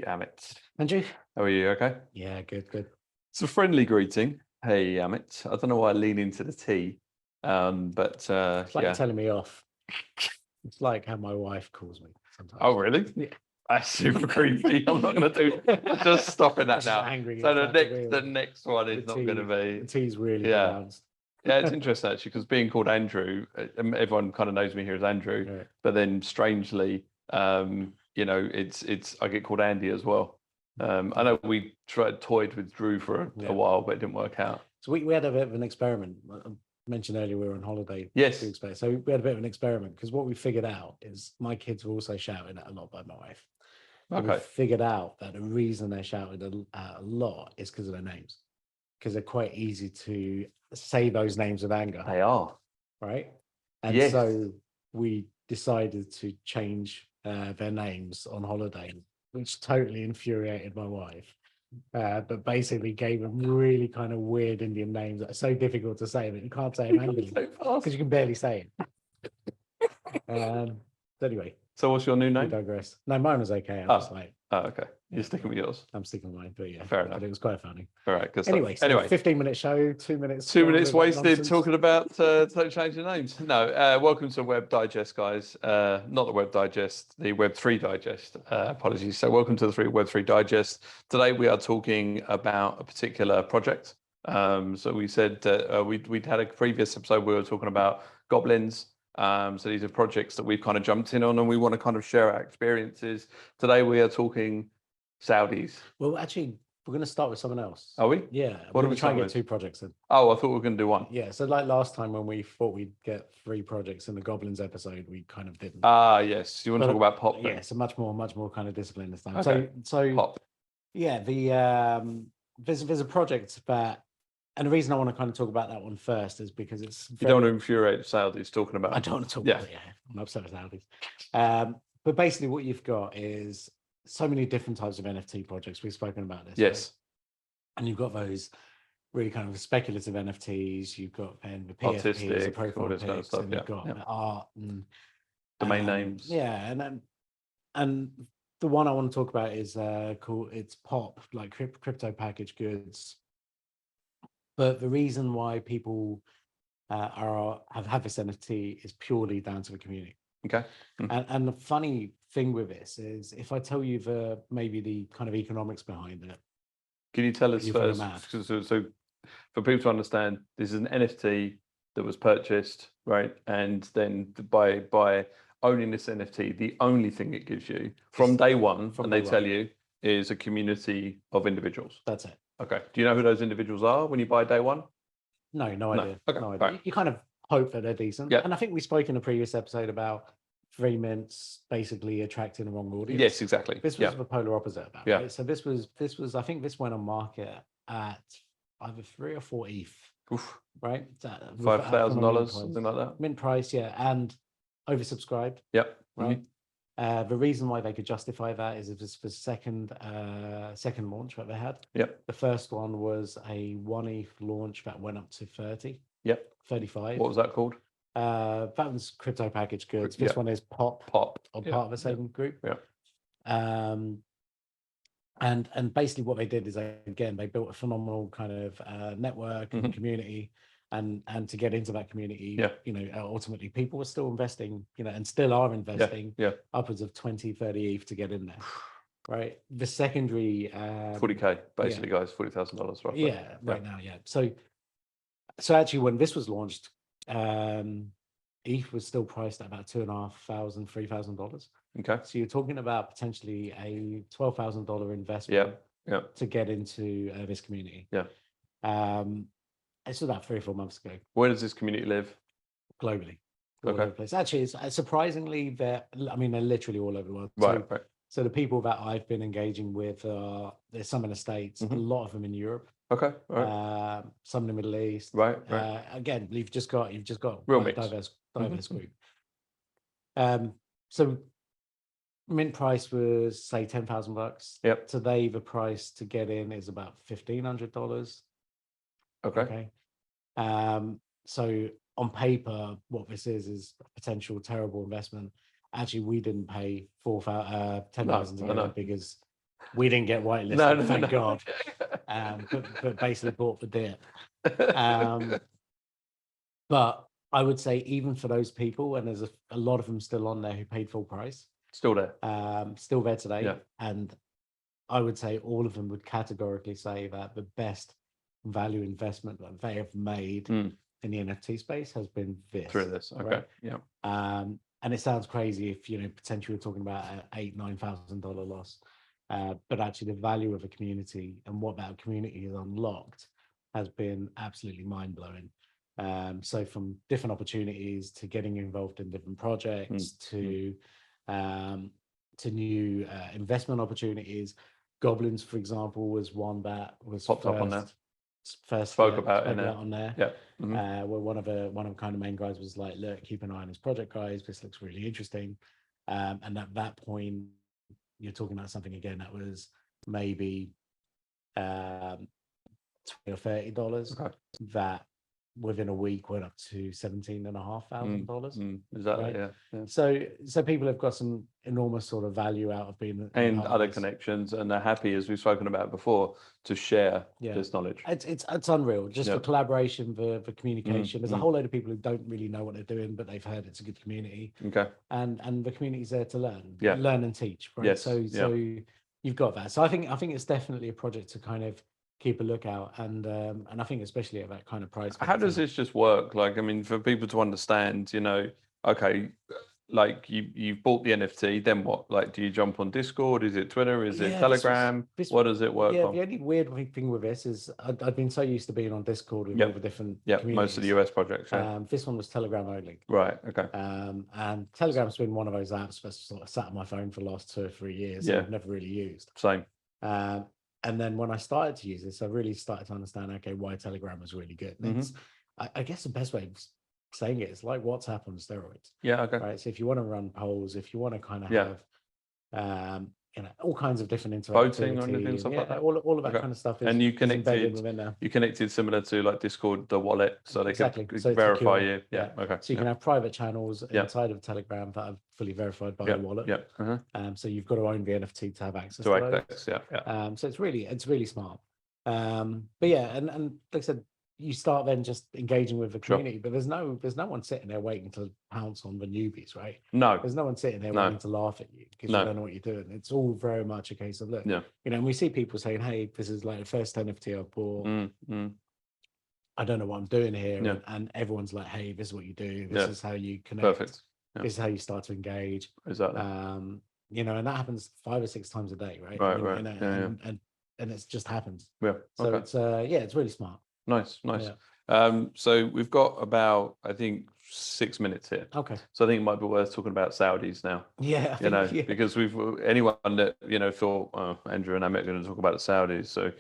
Amit. Andrew? How are you? Okay. Yeah, good. It's a friendly greeting. Hey, Amit. I don't know why I lean into the T, but It's like yeah. you're telling me off. It's like how my wife calls me sometimes. Oh, really? Yeah. That's super creepy. I'm not going to do. Just stopping that now. Angry So inside the next one is not going to be. The T's really Yeah. pronounced. Yeah, it's interesting actually because being called Andrew, everyone kind of knows me here as Andrew, Right. but then strangely, it's I get called Andy as well. I know we toyed with Drew for a while, but it didn't work out. So we had a bit of an experiment. I mentioned earlier we were on holiday. Yes. So we had a bit of an experiment because what we figured out is my kids were also shouted at a lot by my wife. Okay. We figured out that the reason they're shouted a lot is because of their names, because they're quite easy to say those names with anger. They are. Right. And Yes. so we decided to change their names on holiday, which totally infuriated my wife. But basically gave them really kind of weird Indian names that are so difficult to say that you can't say them angrily because you can barely say it. Anyway. So what's your new We name? digress. No, mine was okay. I was like, oh, okay. You're sticking with yours. I'm sticking with mine, but yeah, fair enough. But it was quite funny. All right, good Anyway, stuff. Anyway, 15-minute show, 2 minutes. 2 minutes wasted talking about changing names. No, welcome to Web Digest, guys. Not the Web Digest, the Web3 Digest. Apologies. So welcome to the Web3 Digest. Today we are talking about a particular project. So we said that we'd had a previous episode we were talking about goblins. So these are projects that we've kind of jumped in on and we want to kind of share our experiences. Today we are talking Saudis. Well, actually, we're going to start with someone else. Are we? Yeah. What are we trying to get with? 2 projects in? Oh, I thought we were going to do one. Yeah. So like last time when we thought we'd get 3 projects in the Goblins episode, we kind of didn't. Ah, yes. You want to talk about pop? Yeah. So much more kind of discipline this time. Okay. So pop. Yeah. There's a project that. And the reason I want to kind of talk about that one first is because it's. You don't want to infuriate Saudis talking about. I don't want to talk about it. Yeah, I'm upset with Saudis. But basically, what you've got is so many different types of NFT projects. We've spoken about this. Yes. Right? And you've got those really kind of speculative NFTs. You've got then the PFPs, the profile pics, kind of stuff, and you've got art and domain names. Yeah, and the one I want to talk about is called POP, like crypto package goods. But the reason why people have this NFT is purely down to the community. Okay. And the funny thing with this is, if I tell you maybe the kind of economics behind it. Can you tell us first? So for people to understand, this is an NFT that was purchased, right? And then by owning this NFT, the only thing it gives you from day one, tell you, is a community of individuals. That's it. Okay. Do you know who those individuals are when you buy day one? No idea. Okay. No idea. Right. You kind of hope that they're decent. Yep. And I think we spoke in a previous episode about free mints basically attracting the wrong audience. Yes, exactly. This was the polar opposite about it. Right? So this was I think this went on market at either 3 or 4 ETH. Oof. Right? $5,000, something like that. Mint price, yeah, and oversubscribed. Yep. Right. The reason why they could justify that is it was the second launch that they had. Yep. The first one was a 1 ETH launch that went up to 30. Yep. 35. What was that called? That was crypto package goods. This one is POP. POP. Or part of the same group. Yeah. And basically what they did is they built a phenomenal kind of network and community. And to get into that community, ultimately people were still investing, and still are investing upwards of 20, 30 ETH to get in there. Right. The secondary 40K basically, guys, $40,000 roughly. Yeah, right now, yeah. So actually when this was launched, ETH was still priced at about $2,500, $3,000. Okay. So you're talking about potentially a $12,000 investment to get into this community. Yeah. It's about 3 or 4 months ago. Where does this community live? Globally. All over the place. Actually, it's surprisingly they're literally all over the world. Right. So the people that I've been engaging with there's some in the States, a lot of them in Europe. Okay. Right. Some in the Middle East. Right. Again, you've just got real mix. diverse group. So mint price was say $10,000. Yep. Today the price to get in is about $1,500. Okay. So on paper, what this is a potential terrible investment. Actually, we didn't pay $10,000 because We didn't get whitelisted, No, no, thank no. God. But basically bought the dip. But I would say even for those people, and there's a lot of them still on there who paid full price, Still there. still there today. Yeah. And I would say all of them would categorically say that the best value investment that they have made in the NFT space has been this. Through this. Okay. Right? Yeah. And it sounds crazy if, you know, potentially we're talking about an $8,000-9,000 loss. But actually the value of a community and what that community has unlocked has been absolutely mind-blowing. So from different opportunities to getting involved in different projects to new investment opportunities. Goblins, for example, was one that was Popped up on there. First Spoke about on there. Yeah. Where one of the kind of main guys was like, look, keep an eye on this project, guys. This looks really interesting. And at that point, you're talking about something again that was maybe $20 or $30 that within a week went up to $17,500. Is that right? Yeah. So people have got some enormous sort of value out of being And part of other this. connections, and they're happy, as we've spoken about before, to share this knowledge. It's unreal, just for collaboration, for communication. There's a whole load of people who don't really know what they're doing, but they've heard it's a good community. Okay. And the community's there to learn, Yeah. learn and teach, right? Yes. So you've got that. So I think it's definitely a project to kind of keep a lookout, and I think especially at that kind of price. How does this just work? Like, I mean, for people to understand, you know, okay, like you've bought the NFT, then what? Like, do you jump on Discord? Is it Twitter? Is it Telegram? What does it work on? The only weird thing with this is I've been so used to being on Discord with all the different most of the US projects. This one was Telegram only. Right. Okay. And Telegram's been one of those apps that's sort of sat on my phone for the last 2 or 3 years. Yeah. I've never really used. Same. And then when I started to use this, I really started to understand, okay, why Telegram was really good. And it's, I guess the best way of saying it is like WhatsApp on steroids. Yeah. Okay. Right. So if you want to run polls, if you want to kind of have, you know, all kinds of different interactivity, voting or anything, stuff like that. all of that kind of stuff is, and you embedded within there. You connected similar to like Discord, the wallet, so they can So verify secure. you. Yeah. Okay. So you can have private channels inside of Telegram that are fully verified by the wallet. So you've got to own the NFT to have access to those. So it's really smart. But yeah, and like I said, you start then just engaging with the community, but there's no one sitting there waiting to pounce on the newbies, right? No, there's no one sitting there waiting to laugh at you because you don't know what you're doing. It's all very much a case of, look, you know, and we see people saying, hey, this is like the first NFT I've bought. I don't know what I'm doing here. And everyone's like, hey, this is what you do. This is how you connect. Perfect. This is how you start to engage. Exactly. You know, and that happens 5 or 6 times a day, right? Right. You know, and it just happens. Yeah. So it's it's really smart. Nice. So we've got about, I think, 6 minutes here. Okay. So I think it might be worth talking about Saudis now. Yeah. Because anyone that, you know, thought, oh, Andrew and Amit are going to talk about the Saudis, so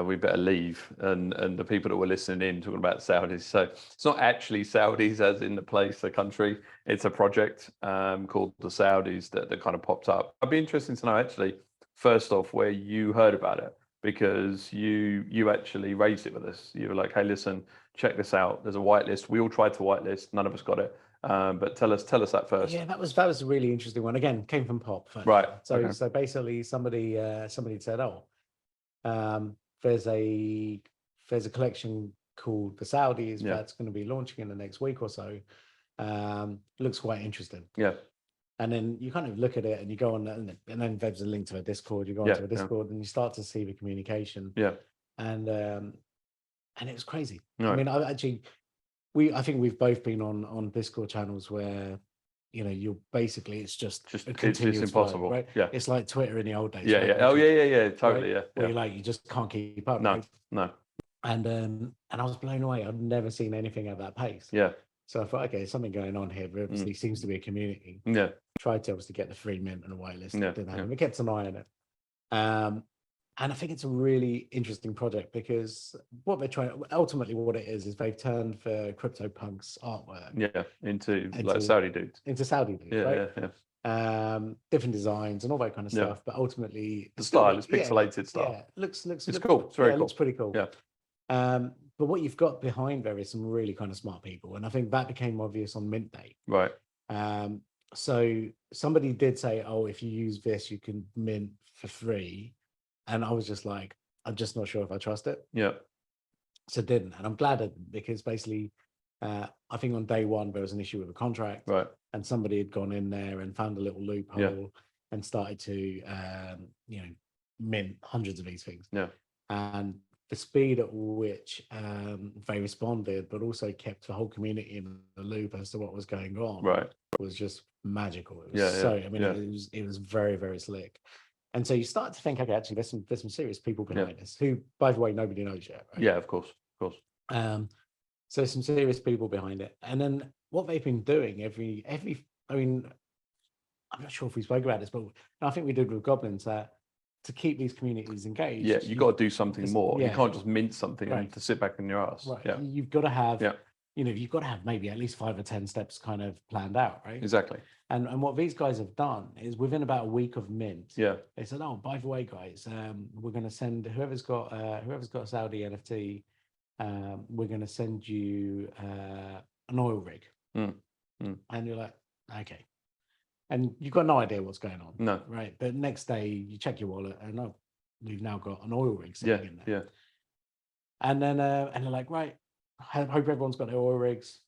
we better leave. And the people that were listening in talking about Saudis. So it's not actually Saudis as in the place, the country. It's a project called the Saudis that kind of popped up. I'd be interested to know, actually, first off, where you heard about it. Because you actually raised it with us. You were like, hey, listen, check this out. There's a whitelist. We all tried to whitelist. None of us got it. But tell us that first. Yeah, that was a really interesting one. Again, came from Pop. Right. So basically somebody said, there's a collection called the Saudis that's going to be launching in the next week or so. Looks quite interesting. Yeah. And then you kind of look at it and you go on, and then there's a link to a Discord. You go onto a Discord and you start to see the communication. Yeah. And it was crazy. Right. I mean, I think we've both been on Discord channels where, you know, you're basically it's impossible, flow, right? Yeah. It's like Twitter in the old days. Yeah. Right? Yeah. Oh yeah. Totally. Right? Yeah. Where you just can't keep up. No. Right? No. And I was blown away. I've never seen anything at that pace. Yeah. So I thought, okay, there's something going on here. There obviously seems to be a community. Yeah. Tried to obviously get the free mint and a whitelist. Yeah. Didn't happen. We kept an eye on it. And I think it's a really interesting project because what they're trying, ultimately what it is they've turned the CryptoPunks artwork into like Saudi dudes. Into Saudi dudes, right? Yeah. Different designs and all that kind of stuff. But ultimately the style is pixelated style. Yeah, looks it's cool. It's very cool. It looks pretty cool. Yeah. But what you've got behind there is some really kind of smart people. And I think that became obvious on mint day. Right. So somebody did say, oh, if you use this, you can mint for free. And I was just like, I'm just not sure if I trust it. Yeah. So didn't. And I'm glad I didn't, because basically, I think on day one, there was an issue with a contract. Right. And somebody had gone in there and found a little loophole and started to, mint hundreds of these things. Yeah. And the speed at which they responded, but also kept the whole community in the loop as to what was going on, Right. was just magical. It was it was very, very slick. And so you start to think, okay, actually, there's some serious people behind this, who, by the way, nobody knows yet. Right? Yeah, of course. So there's some serious people behind it. And then what they've been doing I mean, I'm not sure if we spoke about this, but I think we did with Goblins, that to keep these communities engaged. Yeah, you've got to do something more. You can't just mint something Right. and to sit back in your ass. Right. Yeah. You've got to have, you've got to have maybe at least 5 or 10 steps kind of planned out, right? Exactly. And what these guys have done is, within about a week of mint, they said, oh, by the way, guys, we're going to send whoever's got a Saudi NFT, we're going to send you an oil rig. And you're like, okay. And you've got no idea what's going on. No. Right. But next day you check your wallet and we've now got an oil rig sitting in there. Yeah. And then and they're like, right, I hope everyone's got their oil rigs,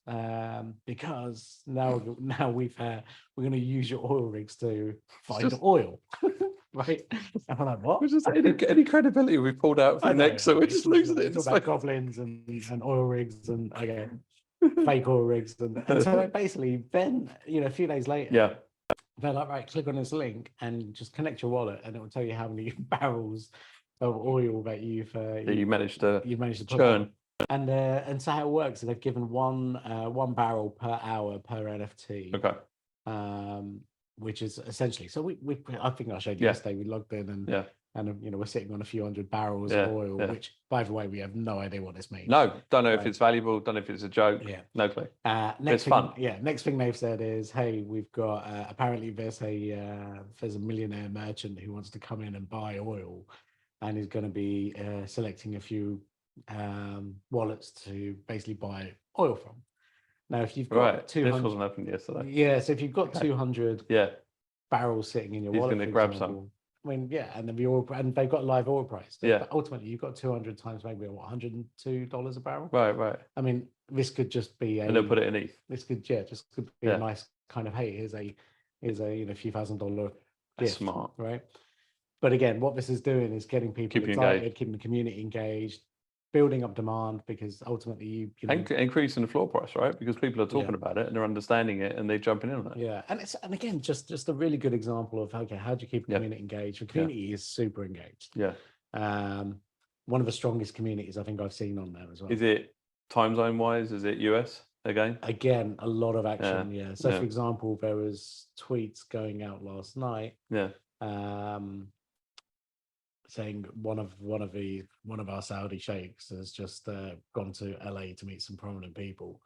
because now we're going to use your oil rigs to find oil. Right. And I'm like, what? Which is any credibility we pulled out for next, so we're just losing it. It's about goblins and oil rigs and fake oil rigs. And so basically then, a few days later, they're like, right, click on this link and just connect your wallet, and it will tell you how many barrels of oil that you've managed to churn. And so how it works is they've given one barrel per hour per NFT. Okay. Which is essentially, so we I think I showed you yesterday, we logged in and we're sitting on a few hundred barrels of oil, which, by the way, we have no idea what this means. No, don't know if it's valuable, don't know if it's a joke. No clue. It's fun. Next thing they've said is, hey, we've got apparently there's a millionaire merchant who wants to come in and buy oil, and he's going to be selecting a few wallets to basically buy oil from. Now, if you've got 200, this wasn't happening yesterday. Yeah, so if you've got 200 barrels sitting in your wallet, he's going to grab some. I mean, and and they've got live oil price. But ultimately, you've got 200 times maybe $102 a barrel. Right. I mean, this could just be and they'll put it in ETH. This could be a nice kind of, hey, here's a few $1,000 gift. Smart, right? But again, what this is doing is getting people excited, keeping the community engaged, building up demand, because ultimately you increasing the floor price, right? Because people are talking about it and they're understanding it and they're jumping in on it. Yeah, and again, just a really good example of, okay, how do you keep the community engaged? The community is super engaged. Yeah. One of the strongest communities I think I've seen on there as well. Is it time zone wise? Is it US again? Again, a lot of action. Yeah. So for example, there was tweets going out last night. Yeah. Saying one of our Saudi sheikhs has just gone to LA to meet some prominent people,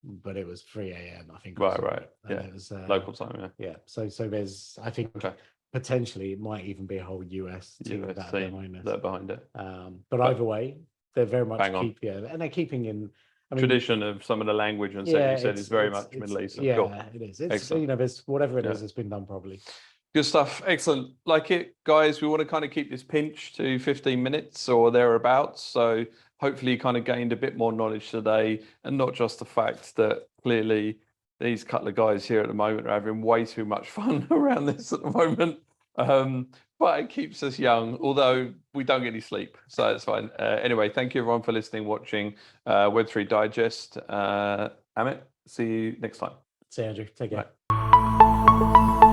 but it was 3 a.m. I think. Right. And it was local time. Yeah. So there's, I think, potentially it might even be a whole US team that behind it. But either way, they're very much and they're keeping in. I mean, tradition of some of the language and stuff you said is very much Middle Eastern. Yeah, it is. It's there's whatever it is, it's been done properly. Good stuff. Excellent. Like it, guys. We want to kind of keep this pinch to 15 minutes or thereabouts. So hopefully you kind of gained a bit more knowledge today, and not just the fact that clearly these couple of guys here at the moment are having way too much fun around this at the moment. But it keeps us young, although we don't get any sleep. So it's fine. Anyway, thank you everyone for listening, watching Web3 Digest. Amit, see you next time. See you, Andrew. Take care. Bye.